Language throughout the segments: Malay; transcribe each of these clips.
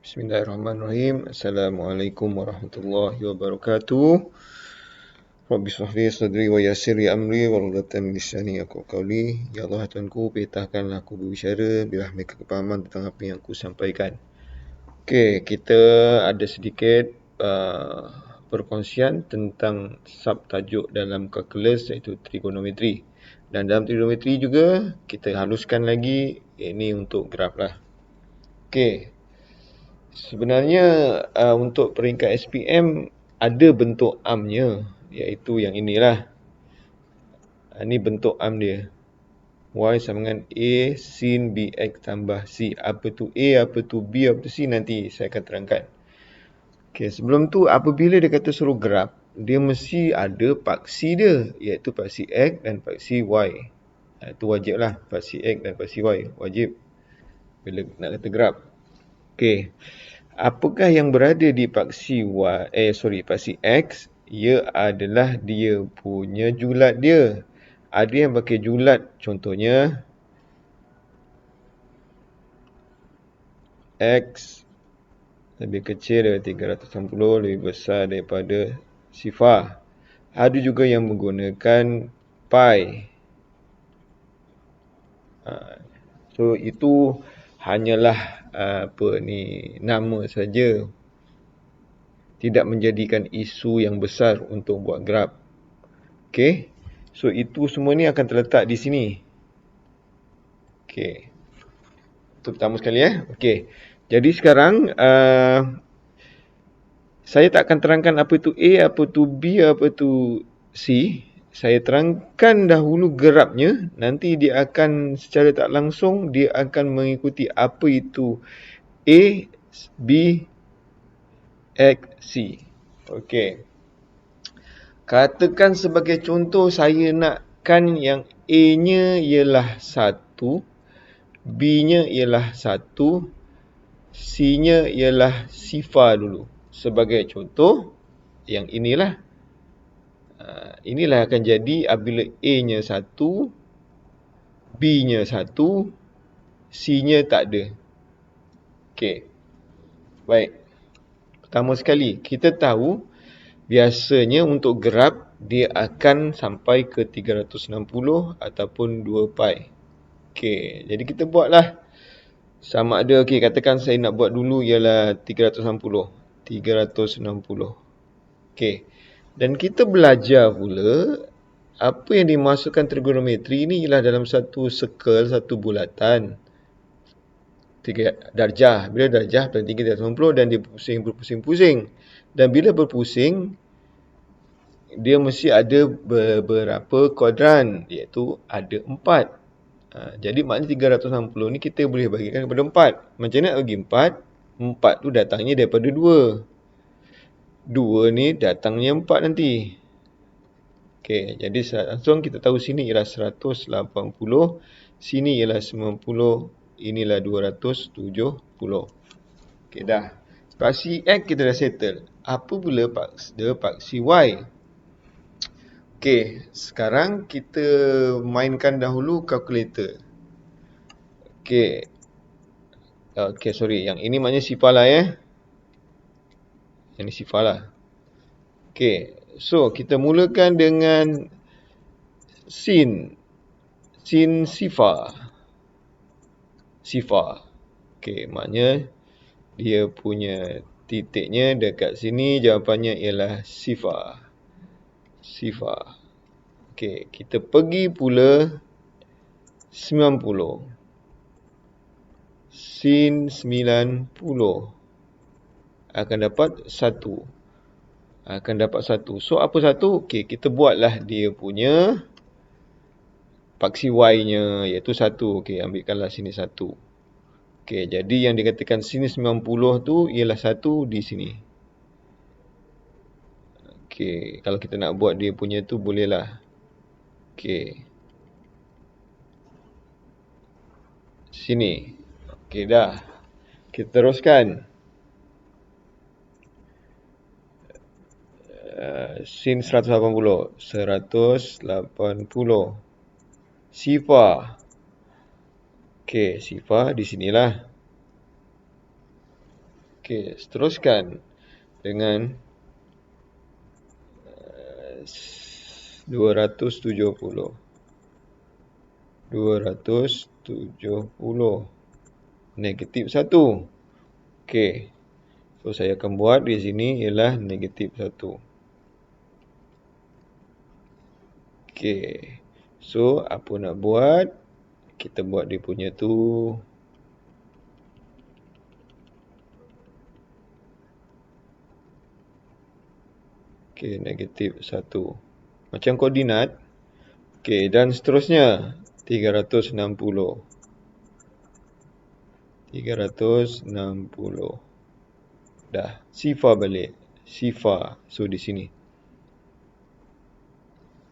Bismillahirrahmanirrahim. Assalamualaikum warahmatullahi wabarakatuh. Rabbi shrah li sadri wa yassir li amri wahlul min lisani yafqahu qawli. Ya Allah Tuhanku, perintahkanlah aku berbicara bila mereka kepahaman tentang apa yang aku sampaikan. Okey, kita ada sedikit perkongsian tentang subtajuk dalam kalkulus iaitu trigonometri. Dan dalam trigonometri juga kita haluskan lagi, ini untuk graf lah. Okey. Sebenarnya untuk peringkat SPM ada bentuk amnya, iaitu yang inilah. Ini bentuk am dia. Y sama dengan A sin BX tambah C. Apa tu A, apa tu B, apa tu C, nanti saya akan terangkan. Okay, sebelum tu apabila dia kata suruh graf, dia mesti ada paksi dia, iaitu paksi X dan paksi Y. Itu wajib lah, paksi X dan paksi Y. Wajib bila nak kata graf. Okay. Apakah yang berada di paksi paksi X? Ia adalah dia punya julat dia. Ada yang pakai julat, contohnya X lebih kecil daripada 360, lebih besar daripada sifar. Ada juga yang menggunakan pi. So itu hanyalah nama saja. Tidak menjadikan isu yang besar untuk buat graf. Okey. So itu semua ni akan terletak di sini. Okey. Itu pertama sekali Okey. Jadi sekarang saya tak akan terangkan apa itu A, apa itu B, apa itu C. Saya terangkan dahulu grafnya. Nanti dia akan secara tak langsung dia akan mengikuti apa itu A, B, X, C. Okey. Katakan sebagai contoh saya nakkan yang A-nya ialah 1, B-nya ialah 1, C-nya ialah sifar dulu. Sebagai contoh, yang inilah. Inilah akan jadi apabila A-nya 1, B-nya 1, C-nya tak ada. Okey. Baik. Pertama sekali, kita tahu biasanya untuk graf dia akan sampai ke 360 ataupun 2 pi. Okey, jadi kita buatlah. Sama ada, katakan saya nak buat dulu ialah 360. Okey. Dan kita belajar pula apa yang dimasukkan trigonometri ini ialah dalam satu circle, satu bulatan. 3 darjah. Bila darjah paling tinggi 360 dan dia berpusing-pusing. Dan bila berpusing, dia mesti ada beberapa kuadran, iaitu ada 4. Jadi maknanya 360 ni kita boleh bagikan kepada 4. Macam mana nak bagi 4? 4 tu datangnya daripada 2. 2 ni datangnya 4 nanti. Okey, jadi langsung kita tahu sini ialah 180, sini ialah 90, inilah 270. Okey dah. Paksi X kita dah settle. Apa pula paksi Y? Okey, sekarang kita mainkan dahulu kalkulator. Okey. Okey, sorry. Yang ini maknanya sifar lah Yang ini sifar lah. Okey. So, kita mulakan dengan sin. Sin sifar. Sifar. Okey, maknanya dia punya titiknya dekat sini. Jawapannya ialah sifar. Sifar. Okey, kita pergi pula 90. Sin 90 akan dapat 1. Akan dapat 1. So, apa 1? Okey, kita buatlah dia punya paksi Y-nya, iaitu 1. Okey, ambilkanlah sini 1. Okey, jadi yang dikatakan sin 90 tu ialah 1 di sini. Okey, kalau kita nak buat dia punya tu bolehlah. Okey. Sini. Okey, dah. Kita teruskan. Sin 180. 180. Sifar. Okey, sifar di sinilah. Okey, seteruskan dengan 270. 270 negatif 1. Okey. So saya akan buat di sini ialah negatif 1. Okey. So apa nak buat? Kita buat dia punya tu. Okey, negatif 1. Macam koordinat. Okey, dan seterusnya 360. 360. Dah, sifar balik. Sifar. So di sini.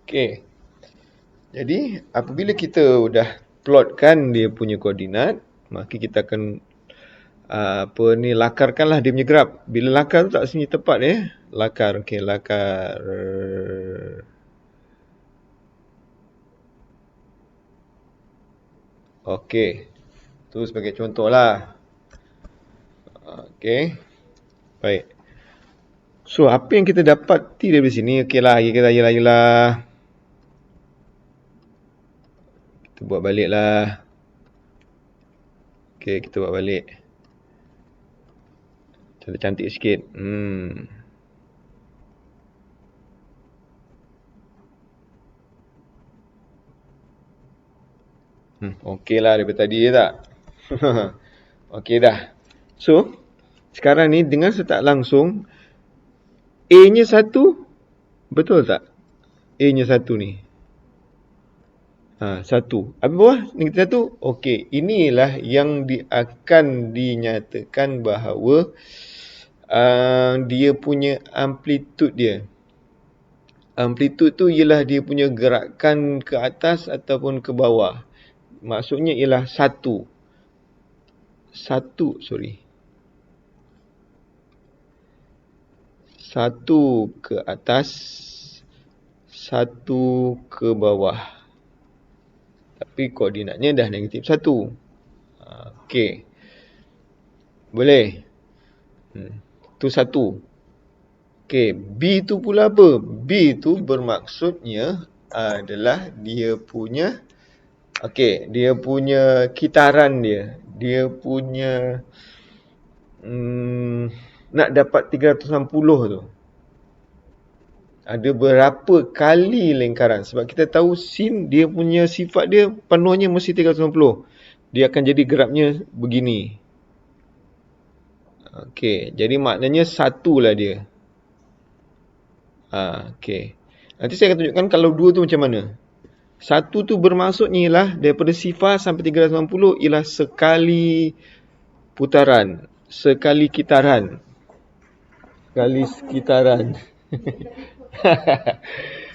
Okey. Jadi apabila kita dah plotkan dia punya koordinat, maka kita akan lakarkanlah dia punya graf. Bila lakar tu tak sini tepat ya. Lakar. Okey, lakar. Okey. Tu sebagai contoh lah. Okey. Baik. So, apa yang kita dapati dari sini? Okeylah, yelah. Kita buat balik lah. Okey, kita buat balik. Cantik sikit. Okey lah daripada tadi tak? Okey dah. So, sekarang ni dengan setak langsung, A-nya 1, betul tak? A-nya 1 ni. 1. Habis bawah, negatif 1. Okey, inilah yang akan dinyatakan bahawa dia punya amplitude dia. Amplitude tu ialah dia punya gerakan ke atas ataupun ke bawah. Maksudnya ialah 1 ke atas, 1 ke bawah. Tapi koordinatnya dah negatif 1. Okey. Boleh? Tu 1. Okey, B tu pula apa? B tu bermaksudnya adalah dia punya dia punya kitaran dia. Dia punya nak dapat 360 tu. Ada berapa kali lingkaran? Sebab kita tahu sin dia punya sifat dia penuhnya mesti 360. Dia akan jadi grafnya begini. Okey, jadi maknanya 1 lah dia. Okey. Nanti saya akan tunjukkan kalau 2 tu macam mana. 1 tu bermaksudnya ialah daripada sifar sampai 360 ialah sekali putaran. Sekali kitaran.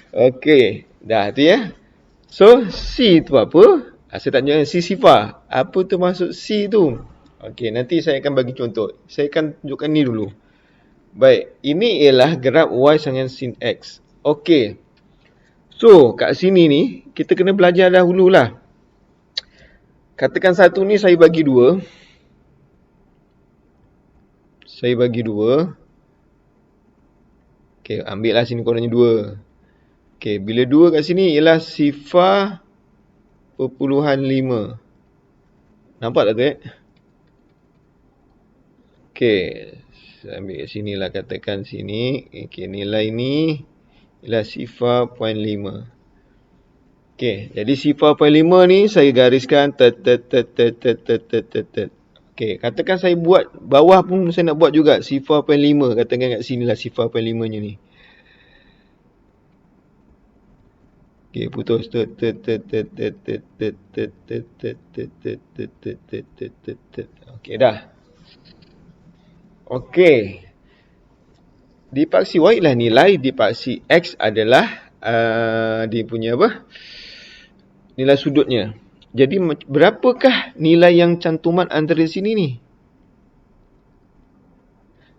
Okey, dah tu ya. So, C tu apa? Saya tanya C sifar. Apa tu maksud C tu? Okey, nanti saya akan bagi contoh. Saya akan tunjukkan ni dulu. Baik, ini ialah graf Y dengan sin X. Okey. So, kat sini ni, kita kena belajar dahululah. Katakan 1 ni saya bagi 2. Okey, ambil lah sini korangnya 2. Okey, bila 2 kat sini ialah sifar perpuluhan 5. Nampak tak tu Okey, saya ambil kat sini lah, katakan sini. Okey, nilai ni ialah sifar 0.5. Okey, jadi sifar 0.5 ni saya gariskan Okey, katakan saya buat bawah pun saya nak buat juga sifar 0.5. Katakan kat sini lah sifar 0.5 nya ni. Okey, putus. Okey, dah. Okey. Dipaksi Y ialah nilai, dipaksi X adalah dia punya apa? Nilai sudutnya. Jadi berapakah nilai yang cantuman antara sini ni?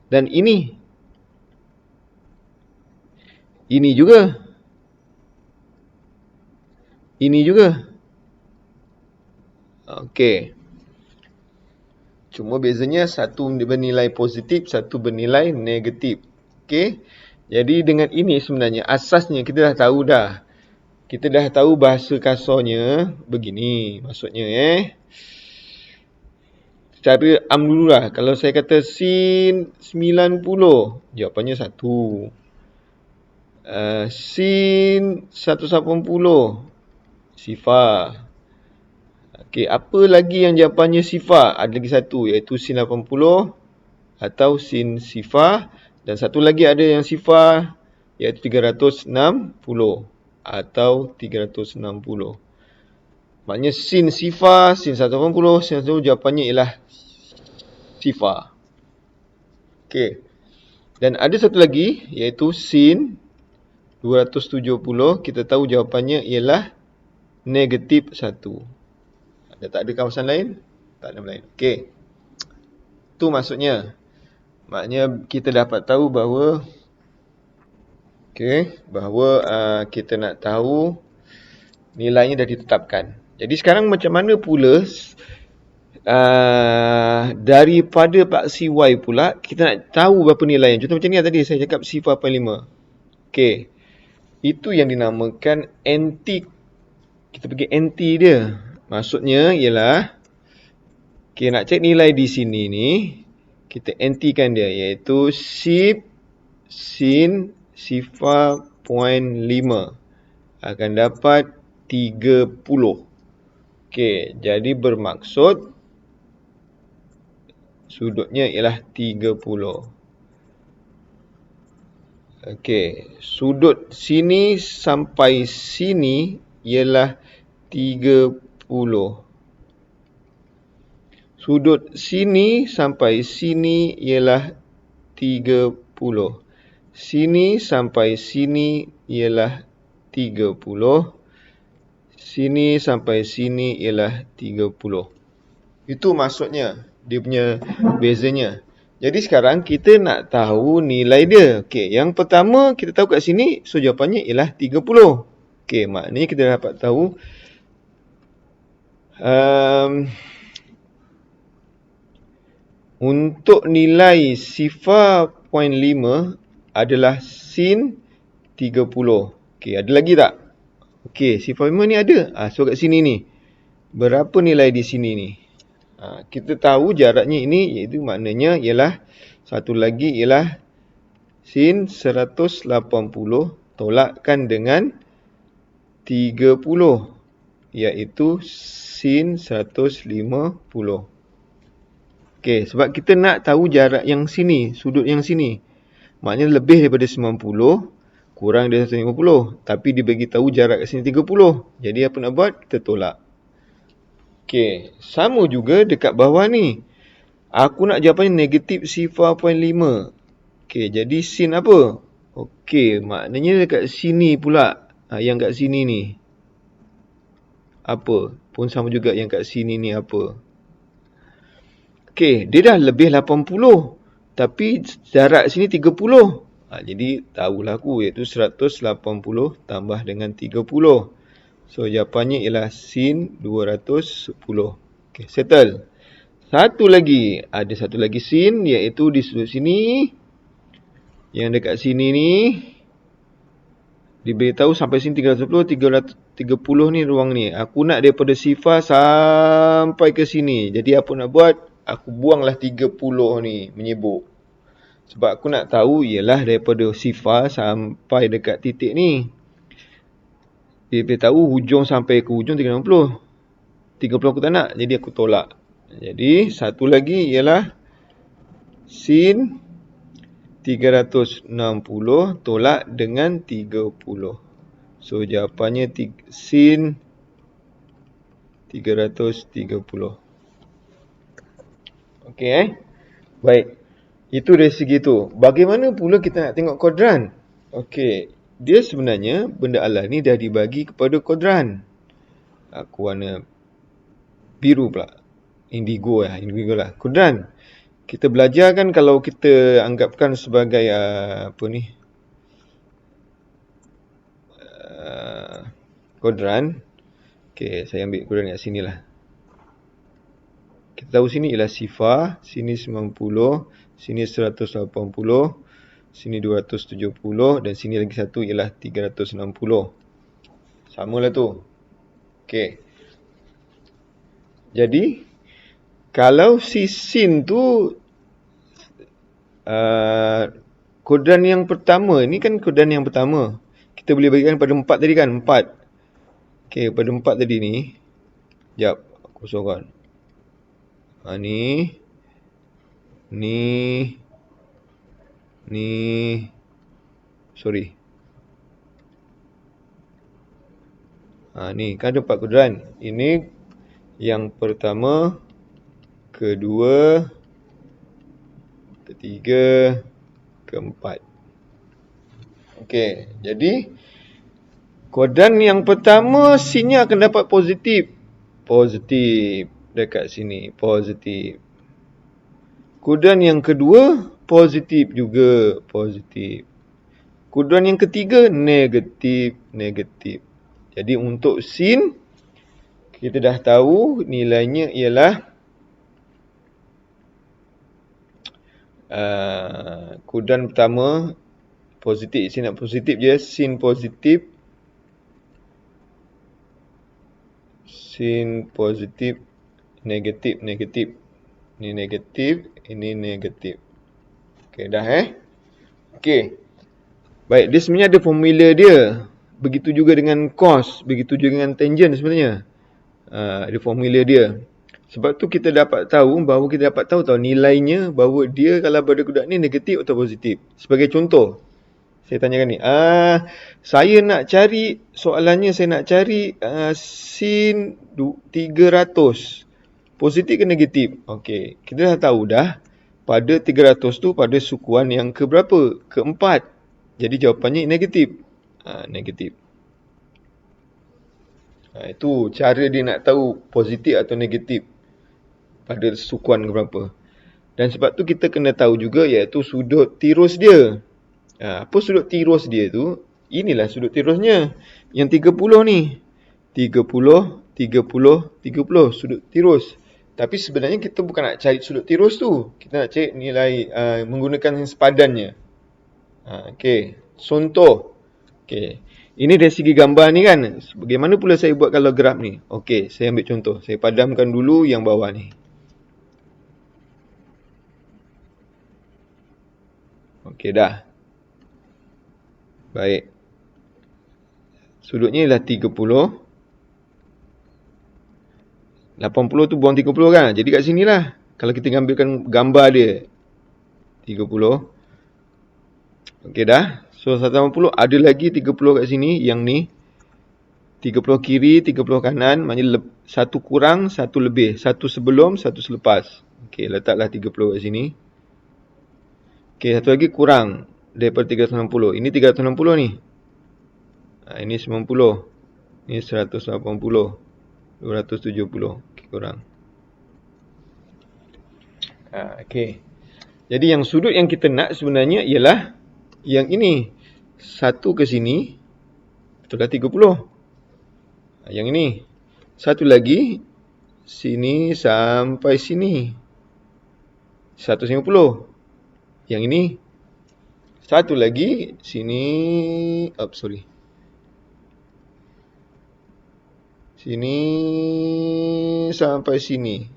Dan ini. Ini juga. Ini juga. Okey. Cuma bezanya satu bernilai positif, satu bernilai negatif. Okey. Jadi dengan ini sebenarnya asasnya kita dah tahu dah. Kita dah tahu bahasa kasarnya begini. Maksudnya secara dululah. Kalau saya kata sin 90, jawapannya 1. Sin 180, sifar. Okey, apa lagi yang jawapannya sifar? Ada lagi satu, iaitu sin 80 atau sin sifar. Dan satu lagi ada yang sifar, iaitu 360 atau 360. Maknanya sin sifar, sin 180, sin 180 jawapannya ialah sifar. Okey. Dan ada satu lagi, iaitu sin 270. Kita tahu jawapannya ialah negatif 1. Tak ada kawasan lain? Tak ada lain. Okey. Itu maksudnya. Maknanya kita dapat tahu bahawa kita nak tahu nilainya dah ditetapkan. Jadi sekarang macam mana pula daripada paksi Y pula kita nak tahu berapa nilainya. Contoh macam ni tadi saya cakap C4.5. Okey. Itu yang dinamakan anti. Kita pergi anti dia. Maksudnya ialah nak cek nilai di sini ni, kita antikan dia, iaitu sin sifar 0.5 akan dapat 30. Okey, jadi bermaksud sudutnya ialah 30. Okey, sudut sini sampai sini ialah 30. Sudut sini sampai sini ialah 30. Sini sampai sini ialah 30. Sini sampai sini ialah 30. Itu maksudnya. Dia punya bezanya. Jadi sekarang kita nak tahu nilai dia. Okey, yang pertama kita tahu kat sini, so jawapannya ialah 30. Okey, maknanya kita dapat tahu untuk nilai sifar 0.5 adalah sin 30. Okey, ada lagi tak? Okey, sifar 5 ni ada. So kat sini ni. Berapa nilai di sini ni? Kita tahu jaraknya ini, iaitu maknanya ialah satu lagi ialah sin 180 tolakkan dengan 30, iaitu sin 150. Okey, sebab kita nak tahu jarak yang sini, sudut yang sini. Maknanya lebih daripada 90, kurang dari 150. Tapi dia bagi tahu jarak kat sini 30. Jadi apa nak buat? Kita tolak. Okey, sama juga dekat bawah ni. Aku nak jawapannya negatif sifar 0.5. Okey, jadi sin apa? Okey, maknanya dekat sini pula. Yang kat sini ni. Apa? Pun sama juga yang kat sini ni apa? Okey, dia dah lebih 80. Tapi jarak sini 30. Jadi tahulah aku, iaitu 180 tambah dengan 30. So jawapannya ialah sin 210. Okey, settle. Ada satu lagi sin, iaitu di sudut sini. Yang dekat sini ni diberitahu sampai sini 310, 330 ni ruang ni. Aku nak daripada sifar sampai ke sini. Jadi apa nak buat? Aku buanglah 30 ni menyibuk. Sebab aku nak tahu ialah daripada sifar sampai dekat titik ni. Dia beritahu hujung sampai ke hujung 360. 30 aku tak nak, jadi aku tolak. Jadi satu lagi ialah sin 360 tolak dengan 30. So jawapannya sin 330. Okey Baik. Itu dari segi tu. Bagaimana pula kita nak tengok kuadran? Okey. Dia sebenarnya benda alas ni dah dibagi kepada kuadran. Aku warna biru pula. Indigo lah. Kuadran. Kita belajar kan kalau kita anggapkan sebagai apa ni? Kuadran. Okey, saya ambil kuadran kat sini lah. Kita tahu sini ialah sifar, sini 90, sini 180, sini 270 dan sini lagi satu ialah 360. Samalah tu. Okey. Jadi kalau si sin tu kodan yang pertama, ni kan kodan yang pertama. Kita boleh bagikan pada 4 tadi kan, 4. Okey, pada 4 tadi ni. Sekejap, aku kosongkan. Ni. Sorry. Ni kan ada 4 kodan. Ini yang pertama, kedua, ketiga, keempat. Okey, jadi kodan yang pertama sinnya akan dapat positif. Positif dekat sini, positif. Kodan yang kedua positif juga, positif. Kodan yang ketiga negatif, negatif. Jadi untuk sin kita dah tahu nilainya ialah kodan pertama positif, sin nak positif je, sin positif. Sin positif, negatif, negatif. Ini negatif, ini negatif. Okey, dah Okey. Baik, dia sebenarnya ada formula dia. Begitu juga dengan cos, begitu juga dengan tangent sebenarnya. Ada formula dia. Sebab tu kita dapat tahu nilainya bahawa dia kalau pada kodak ni negatif atau positif. Sebagai contoh, saya tanyakan ni. Saya nak cari, soalannya saya nak cari sin 300. Positif ke negatif? Okey, kita dah tahu dah. Pada 300 tu pada sukuan yang keberapa? Keempat. Jadi jawapannya negatif. Negatif. Itu cara dia nak tahu positif atau negatif pada sukuan keberapa. Dan sebab tu kita kena tahu juga iaitu sudut tirus dia. Apa sudut tirus dia tu? Inilah sudut tirusnya. Yang 30 ni. 30, 30, 30 sudut tirus. Tapi sebenarnya kita bukan nak cari sudut tirus tu. Kita nak cari nilai menggunakan sepadannya. Okey. Contoh. Okey. Ini dari segi gambar ni kan. Bagaimana pula saya buat kalau graf ni? Okey, saya ambil contoh. Saya padamkan dulu yang bawah ni. Okey dah. Baik. Sudutnya ialah 30. 80 tu buang 30 kan. Jadi kat sini lah. Kalau kita ambilkan gambar dia. 30. Okey dah. So 180 ada lagi 30 kat sini. Yang ni. 30 kiri, 30 kanan. Maknanya satu kurang, satu lebih. Satu sebelum, satu selepas. Okey, letaklah 30 kat sini. Okey, satu lagi kurang daripada 360. Ini 360 ni. Ini 90. Ini 180. 270. Okey, kurang. Okey. Jadi yang sudut yang kita nak sebenarnya ialah yang ini. Satu ke sini. Betul dah 30. Yang ini. Satu lagi. Sini sampai sini. 150. Yang ini. Satu lagi. Sini. Sorry. Sini sampai sini.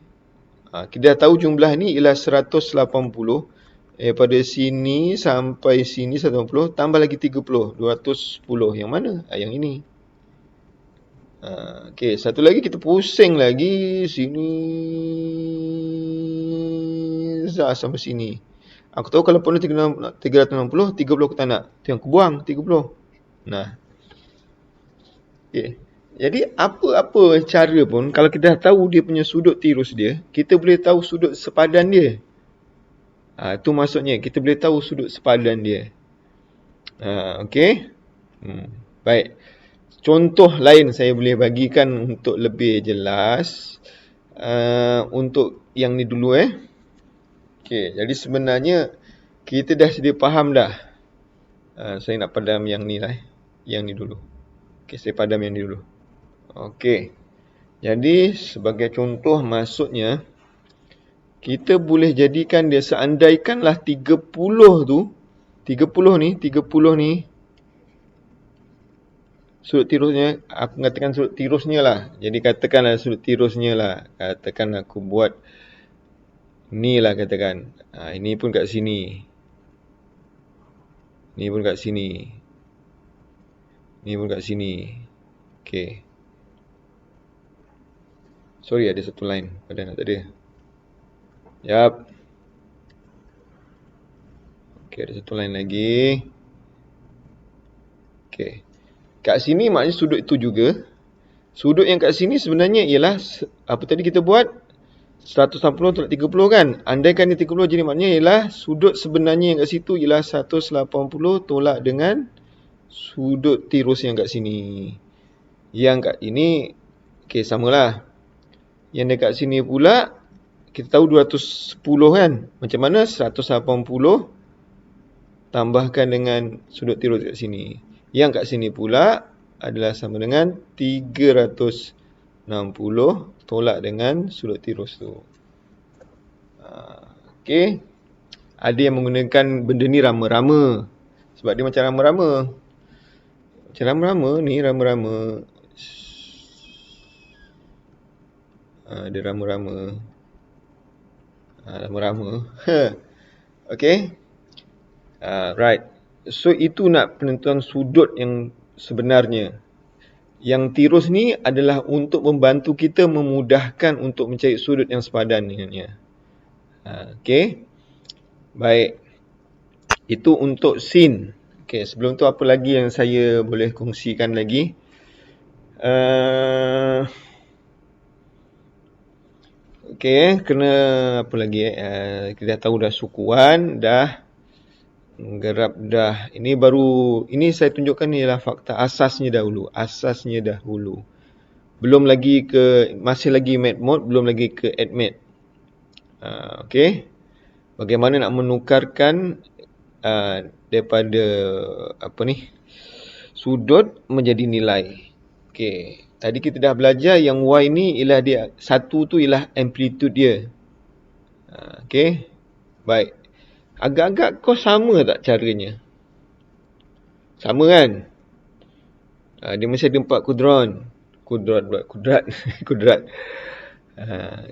Kita dah tahu jumlah ni ialah 180. Daripada sini sampai sini 180. Tambah lagi 30. 210. Yang mana? Yang ini. Okey, satu lagi kita pusing lagi. Sini. Sampai sini. Aku tahu kalau penuh 360. 30 aku tak nak. Itu yang aku buang 30. Nah. Okey. Jadi apa-apa cara pun kalau kita dah tahu dia punya sudut tirus dia, kita boleh tahu sudut sepadan dia. Itu maksudnya kita boleh tahu sudut sepadan dia. Okey. Baik. Contoh lain saya boleh bagikan untuk lebih jelas. Untuk yang ni dulu Okey, jadi sebenarnya kita dah sedia faham dah. Saya nak padam yang ni lah. Yang ni dulu. Okey, saya padam yang ni dulu. Okey. Jadi sebagai contoh maksudnya kita boleh jadikan dia seandaikanlah 30 tu, 30 ni sudut tirusnya, aku mengatakan sudut tirusnya lah. Jadi katakanlah sudut tirusnya lah. Katakan aku buat ni lah katakan. Ini pun kat sini. Ni pun kat sini. Ni pun kat sini. Okay. Sorry ada satu line. Padahal tak ada. Yap. Okay, ada satu line lagi. Okay. Kat sini maknanya sudut itu juga. Sudut yang kat sini sebenarnya ialah, apa tadi kita buat? 180 tolak 30 kan? Andaikan ni 30, jadi maknanya ialah sudut sebenarnya yang kat situ ialah 180 tolak dengan sudut tirus yang kat sini. Yang kat ini, okay, samalah. Yang dekat sini pula, kita tahu 210 kan? Macam mana 180 tambahkan dengan sudut tirus kat sini. Yang kat sini pula adalah sama dengan 360 tolak dengan sudut tirus tu. Okay. Ada yang menggunakan benda ni rama-rama. Sebab dia macam rama-rama. Macam rama-rama ni, rama-rama. Dia rama-rama. Rama-rama. Okay. Right. So itu nak penentuan sudut yang sebenarnya. Yang tirus ni adalah untuk membantu kita memudahkan untuk mencari sudut yang sepadan dengannya. Okay. Baik. Itu untuk sin. Okay, sebelum tu apa lagi yang saya boleh kongsikan lagi? Okay, kena apa lagi? Kita dah tahu dah sukuan, dah gerab dah. Ini baru, ini saya tunjukkan ni ialah fakta asasnya dahulu. Asasnya dahulu. Belum lagi ke, masih lagi mat mode, belum lagi ke add mat. Okay. Bagaimana nak menukarkan daripada apa ni, sudut menjadi nilai. Okay. Tadi kita dah belajar yang Y ni ialah dia, satu tu ialah amplitude dia. Okay. Baik. Agak-agak kos sama tak caranya? Sama kan? Dia mesti ada 4 kudron. Kudrat.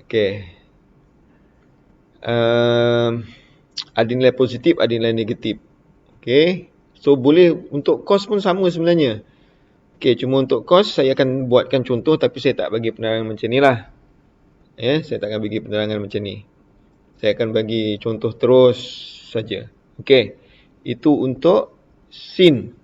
Okay. Ada nilai positif, ada nilai negatif. Okay. So boleh untuk kos pun sama sebenarnya. Okay, cuma untuk kos saya akan buatkan contoh, tapi saya tak bagi penerangan macam ni lah. Saya tak akan bagi penerangan macam ni. Saya akan bagi contoh terus saja. Okay. Itu untuk sin.